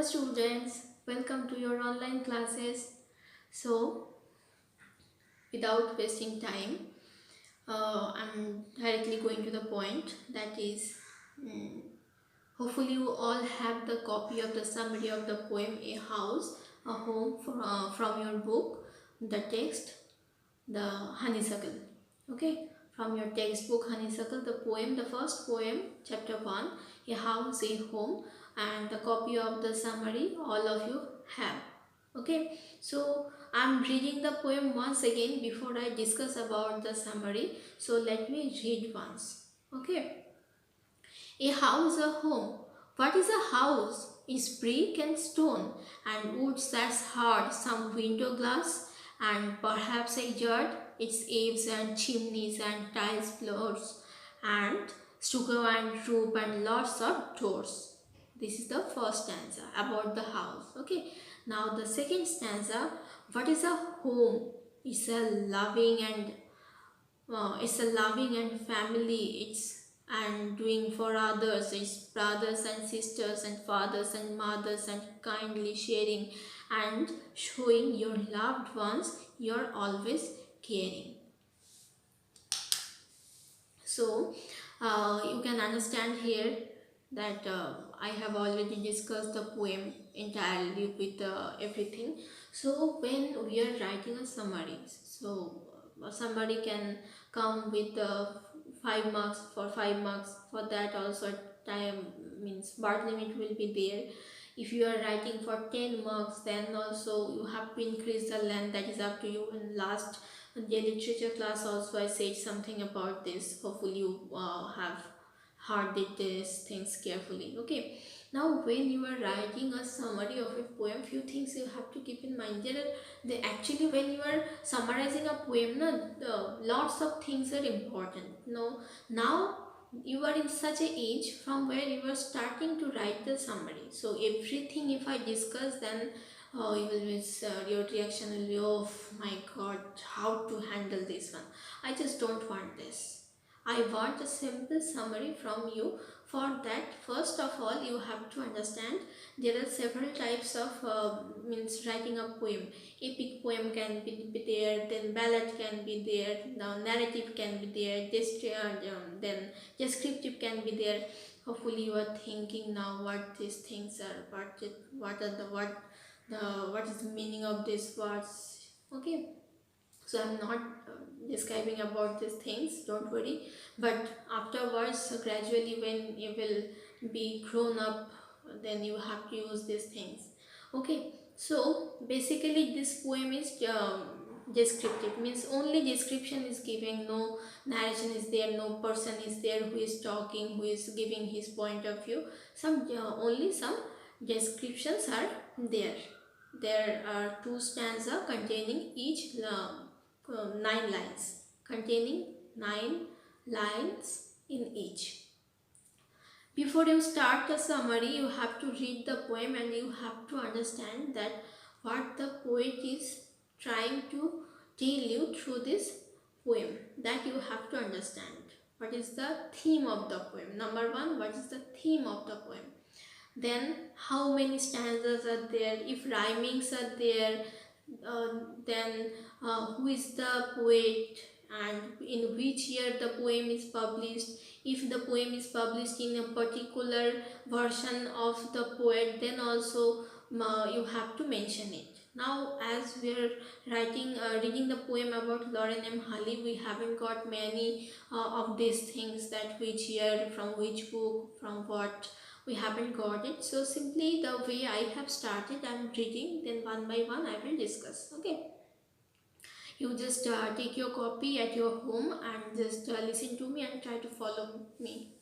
Hello students, welcome to your online classes. So, without wasting time, I'm directly going to the point. That is, mm, hopefully you all have the copy of the summary of the poem A House, a Home from your book, the text, the honeysuckle. Okay, from your textbook honeysuckle, the poem, the first poem, chapter 1, A House, a Home, and the copy of the summary all of you have. Okay, so I'm reading the poem once again before I discuss about the summary. So let me read once. Okay, a house, a home. What is a house? Is brick and stone and wood that's hard, some window glass and perhaps a yard. Its eaves and chimneys and tiles floors and stucco and roof and lots of doors. This is the first stanza about the house. Okay. Now the second stanza. What is a home? It's a loving and family. It's and doing for others. It's brothers and sisters and fathers and mothers and kindly sharing and showing your loved ones you're always caring. So you can understand here that I have already discussed the poem entirely with everything. So when we are writing a summary, so somebody can come with 5 marks for 5 marks. For that also time means bar limit will be there. If you are writing for 10 marks, then also you have to increase the length. That is up to you. And last the literature class also I said something about this. Hopefully you have heard these things carefully. Okay, now when you are writing a summary of a poem, few things you have to keep in mind. They actually, when you are summarizing a poem, lots of things are important. Now you are in such a age from where you are starting to write the summary. So everything if I discuss, then you will miss, your reaction will be, oh my god, how to handle this one. I just don't want this. I want a simple summary from you. For that, first of all, you have to understand there are several types of means writing a poem. Epic poem can be there, then ballad can be there, now narrative can be there, then descriptive can be there. Hopefully, you are thinking now what these things are, what is the meaning of these words. Okay, so I'm not describing about these things, don't worry, but afterwards gradually when you will be grown up, then you have to use these things. Okay, so basically this poem is descriptive, means only description is given, no narration is there, no person is there who is talking, who is giving his point of view. Only some descriptions are there. There are 2 stanzas containing each 9 lines, containing 9 lines in each. Before you start the summary, you have to read the poem and you have to understand that what the poet is trying to tell you through this poem. That you have to understand. What is the theme of the poem? Number 1, what is the theme of the poem? Then how many stanzas are there, if rhymings are there, then who is the poet and in which year the poem is published. If the poem is published in a particular version of the poet, then also you have to mention it. Now as we are reading the poem about Lauren M. Halley, we haven't got many of these things, that which year, from which book, from what, we haven't got it. So simply the way I have started, I'm reading, then one by one I will discuss. Okay, you just take your copy at your home and just listen to me and try to follow me.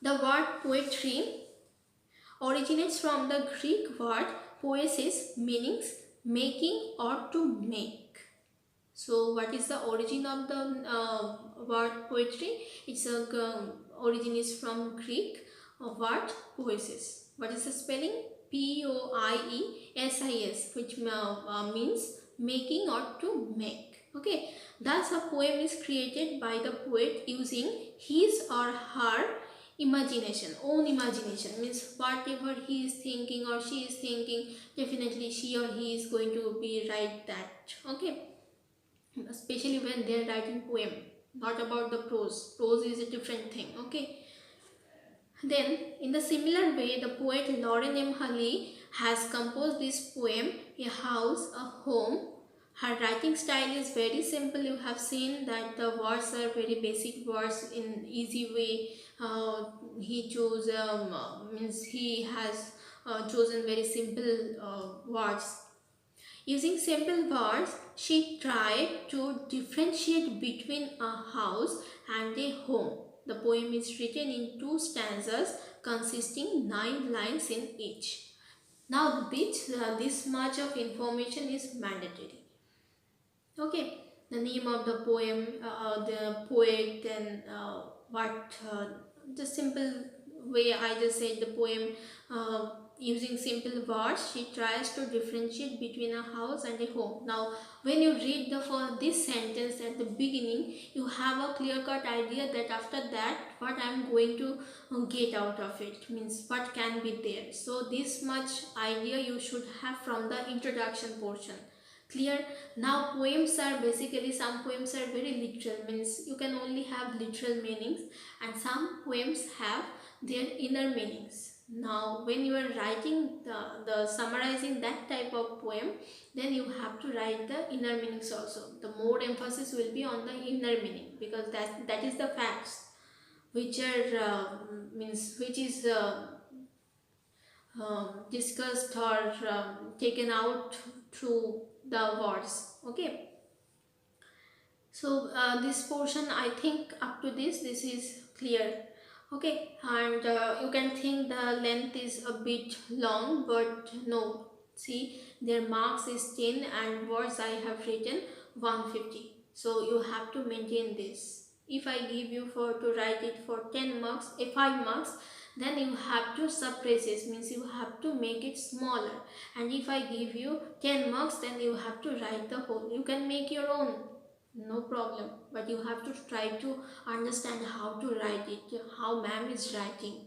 The word poetry originates from the Greek word poesis, meanings making or to make. So what is the origin of the word poetry? Its origin is from Greek word poesis. What is the spelling? Poiesis, which means making or to make. Okay, thus a poem is created by the poet using his or her imagination, own imagination, means whatever he is thinking or she is thinking, definitely she or he is going to be write that. Okay, especially when they are writing poem, not about the prose is a different thing. Okay, then in the similar way, the poet Lauren M. Halley has composed this poem, A House, a Home. Her writing style is very simple. You have seen that the words are very basic words in easy way. He chose means he has chosen very simple words. Using simple words, she tried to differentiate between a house and a home. The poem is written in two stanzas consisting 9 lines in each. Now, this much of information is mandatory. Okay, the name of the poem, the poet, and what the simple way I just said the poem. Using simple words, she tries to differentiate between a house and a home. Now, when you read for this sentence at the beginning, you have a clear-cut idea that after that, what I am going to get out of it, means what can be there. So, this much idea you should have from the introduction portion. Clear? Now poems are basically, some poems are very literal, means you can only have literal meanings, and some poems have their inner meanings. Now when you are writing the summarizing that type of poem, then you have to write the inner meanings also. The more emphasis will be on the inner meaning, because that is the facts which are means which is discussed or taken out through the words. Okay, so this portion, I think up to this is clear. Okay, and you can think the length is a bit long, but no, see, their marks is 10 and words I have written 150, so you have to maintain this. If I give you for to write it for 10 marks, 5 marks, then you have to suppress it, means you have to make it smaller. And if I give you 10 marks, then you have to write the whole. You can make your own, no problem, but you have to try to understand how to write it, how ma'am is writing.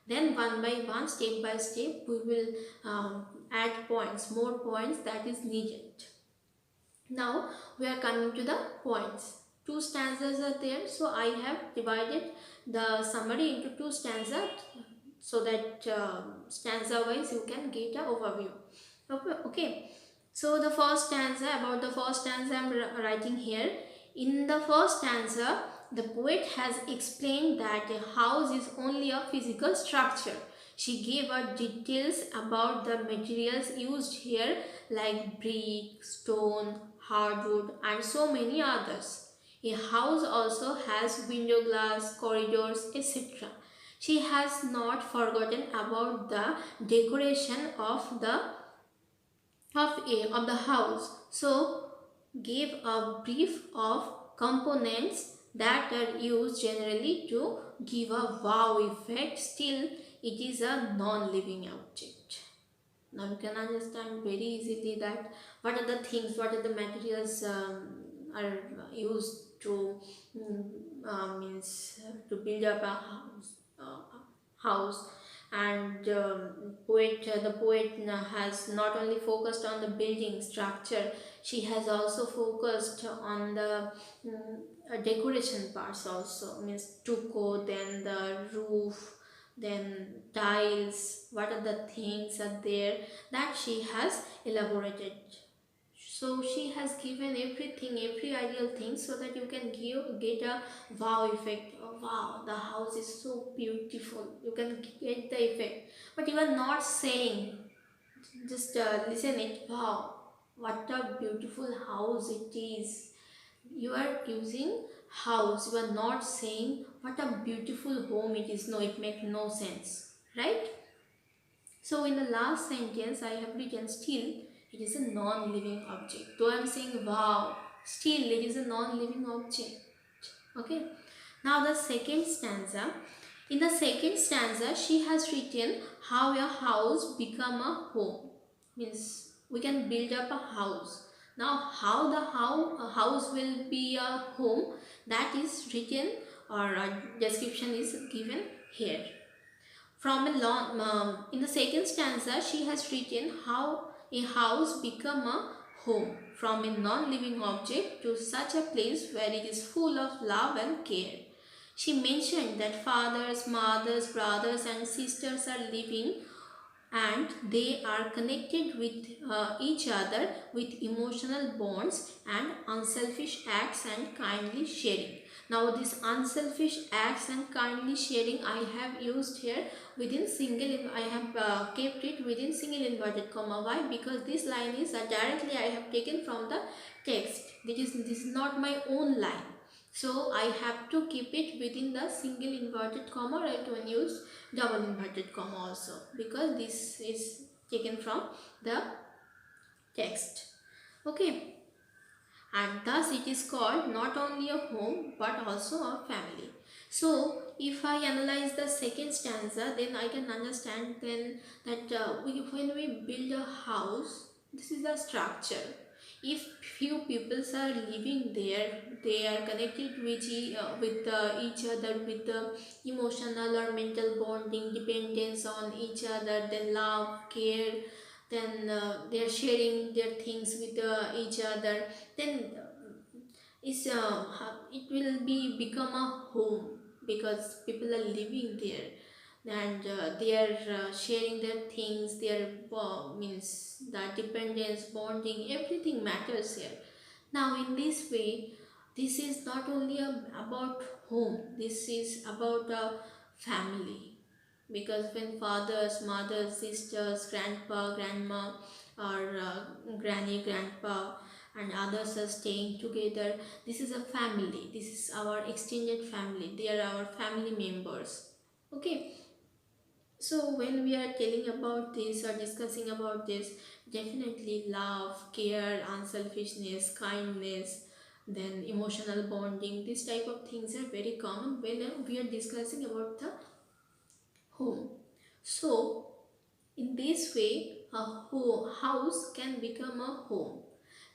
Then one by one, step by step, we will add points, more points that is needed. Now we are coming to the points. Two stanzas are there, so I have divided the summary into two stanzas so that stanza wise you can get an overview. Okay. So the first stanza, about the first stanza I am writing here. In the first stanza, the poet has explained that a house is only a physical structure. She gave us details about the materials used here, like brick, stone, hardwood, and so many others. A house also has window glass, corridors, etc. She has not forgotten about the decoration of the house, so gave a brief of components that are used generally to give a wow effect. Still, it is a non-living object. Now you can understand very easily that what are the things, what are the materials are used to means to build up a house. And the poet has not only focused on the building structure, she has also focused on the decoration parts also, means stucco, then the roof, then tiles, what are the things are there that she has elaborated. So she has given everything, every ideal thing, so that you can get a wow effect. Oh, wow, the house is so beautiful. You can get the effect, but you are not saying. Just listen it. Wow, what a beautiful house it is. You are using house. You are not saying what a beautiful home it is. No, it makes no sense, right? So in the last sentence I have written still it is a non-living object. Though I am saying wow, still it is a non-living object. Okay. Now the second stanza. In the second stanza she has written how a house become a home. Means we can build up a house. Now how a house will be a home, that is written, or a description is given here. From a long, in the second stanza, she has written how a house become a home, from a non-living object to such a place where it is full of love and care. She mentioned that fathers, mothers, brothers and sisters are living and they are connected with each other with emotional bonds and unselfish acts and kindly sharing. Now this unselfish acts and kindly sharing I have used here within single, I have kept it within single inverted comma. Why? Because this line is directly I have taken from the text. This is not my own line. So I have to keep it within the single inverted comma, or I can use double inverted comma also, because this is taken from the text. Okay, and thus it is called not only a home but also a family. So if I analyze the second stanza, then I can understand then that when we build a house, this is the structure. If few peoples are living there, they are connected with each other with the emotional or mental bonding, dependence on each other, then love, care, then they are sharing their things with each other, then it will be become a home, because people are living there and they are sharing their things, their means that dependence, bonding, everything matters here. Now in this way, this is not only about home, this is about a family. Because when fathers, mothers, sisters, grandpa, grandma, or granny, grandpa and others are staying together, this is a family, this is our extended family, they are our family members. Okay, so when we are telling about this or discussing about this, definitely love, care, unselfishness, kindness, then emotional bonding, this type of things are very common when we are discussing about the home. So in this way, a house can become a home.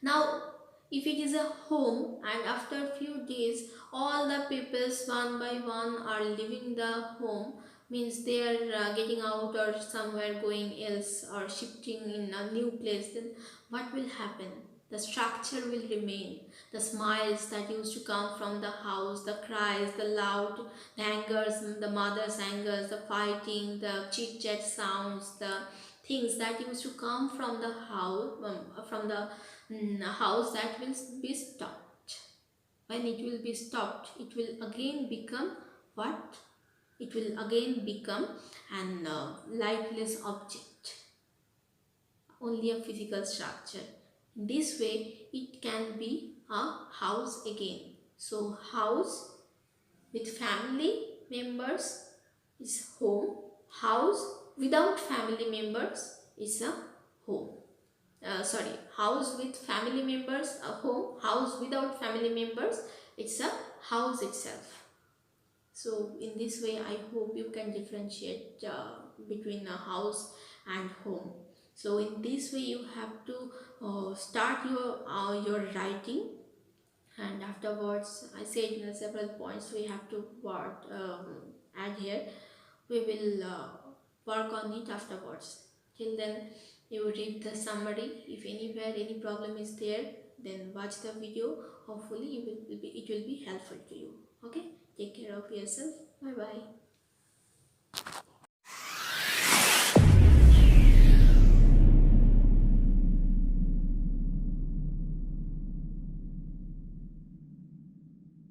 Now, if it is a home and after a few days all the peoples one by one are leaving the home, means they are getting out or somewhere going else or shifting in a new place, then what will happen? The structure will remain. The smiles that used to come from the house, the cries, the loud, the angers, the mother's angers, the fighting, the chit chat sounds, the things that used to come from the house, house, that will be stopped. When it will be stopped, it will again become what? It will again become an lifeless object, only a physical structure. In this way, it can be a house again. So house with family members is home. House without family members is a home. House with family members a home. House without family members, it's a house itself. So in this way, I hope you can differentiate between a house and home. So in this way, you have to start your writing, and afterwards I said several points we have to add here. We will work on it afterwards. Till then, you read the summary. If anywhere any problem is there, then watch the video. Hopefully it will be helpful to you. Okay, take care of yourself. Bye bye.